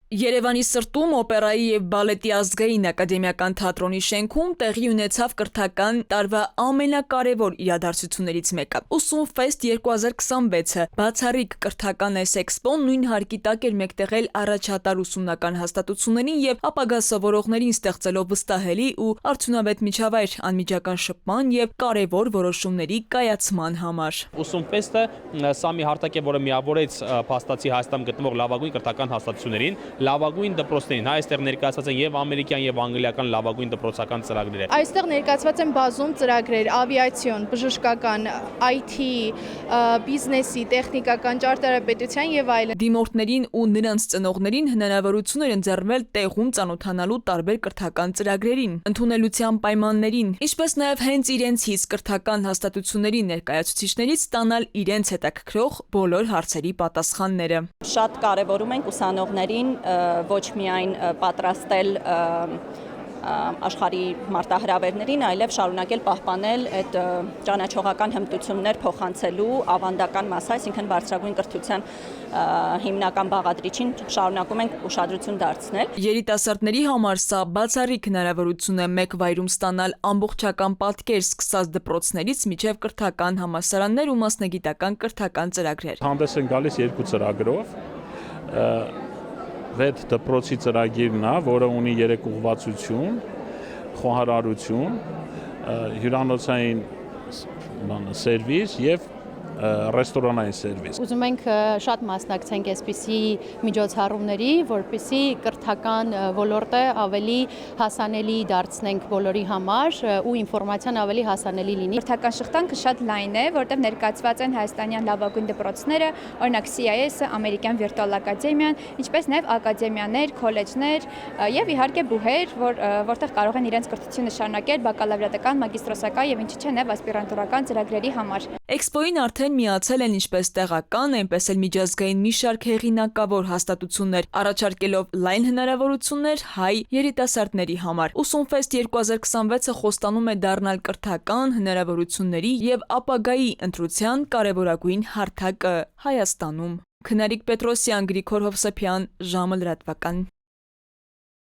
Երևանի սրտում օպերայի եւ բալետի ազգային ակադեմիական թատրոնի շենքում տեղի ունեցավ կրթական տարվա ամենակարևոր իրադարձություններից մեկը։ Ուսումֆեստ 2026-ը բացառիկ կրթական էքսպոն նույն հարկի տակ էր մեկտեղել առաջատար ուսումնական հաստատություններին եւ ապագա սովորողներին ստեղծելով վստահելի ու արդյունավետ միջավայր անմիջական շփման եւ կարևոր որոշումների կայացման համար։ Ուսումֆեստը սա մի հարթակ է, որը միավորեց փաստացի Հայաստանում գտնվող լավագույն կրթական հաստատություններին, լավագույն դպրոցներին, այստեղ ներկայացված են եւ ամերիկյան եւ անգլիական լավագույն դպրոցական ծրագրերը։ Այստեղ ներկայացված են բազում ծրագրեր՝ ավիացիոն, բժշկական, IT, բիզնեսի, տեխնիկական, ճարտարապետության եւ այլն։ Դիմորդներին ու նրանց ծնողներին հնարավորություն էր ընձեռվել տեղում ծանոթանալու տարբեր կրթական ծրագրերին, ընդունելության պայմաններին, ինչպես նաեւ հենց իրենցից կրթական հաստատությունների ներկայացուցիչներից ստանալ իրենց հետաքրքրող բոլոր հարցերի պատասխանները։ Շատ կարևորում ենք ուսանողներին ոչ միայն պատրաստել աշխարհի մարտահրավերներին, այլև շարունակել պահպանել այդ ճանաչողական հմտություններ փոխանցելու ավանդական մասը, այսինքն բարձրագույն կրթության հիմնական բաղադրիչին շարունակում ենք ուշադրություն դարձնել։ Երիտասարդների համար սա բացառիկ հնարավորություն է մեկ վայրում ստանալ ամբողջական պատկեր սկսած դպրոցներից մինչև կրթական համալսարաններ ու մասնագիտական կրթական ծրագրեր։ Հանդես են գալիս երկու ծրագրով։ 6 դպրոցի ծրագիրն է, որը ունի 3 ուղղվածություն, խոհարարություն, հյուրանոցային սերվիս եւ ռեստորանային սերվիս։ Ուզում ենք շատ մասնակցենք այսպիսի միջոցառումների, որպեսզի կրթական ոլորտը ավելի հասանելի դարձնենք բոլորի համար ու ինֆորմացիան ավելի հասանելի լինի։ Կրթական շղթանքը շատ լայն է, որտեղ ներկայացված են հայաստանյան լավագույն դպրոցները, օրինակ CIS-ը, ամերիկյան վիրտուալ ակադեմիան, ինչպես նաև ակադեմիաներ, քոլեջներ եւ իհարկե բուհեր, որտեղ կարող են իրենց կրթությունը շարունակել բակալավրիատական, մագիստրոսական եւ ինչի՞ չէ նաև ասպիրանտուրական ծրագրերի համար։ Էքսպոին արդեն միացել են ինչպես տեղական, այնպես էլ միջազգային մի շարք հեղինակավոր հաստատություններ, առաջարկելով լայն հնարավորություններ հայ երիտասարդների համար։ Ուսումֆեստ 2026-ը խոստանում է դառնալ կրթական հնարավորությունների եւ ապագայի ընտրության կարևորագույն հարթակը Հայաստանում։ Քնարիկ Պետրոսյան, Գրիգոր Հովսեփյան, ժամը լրատվական։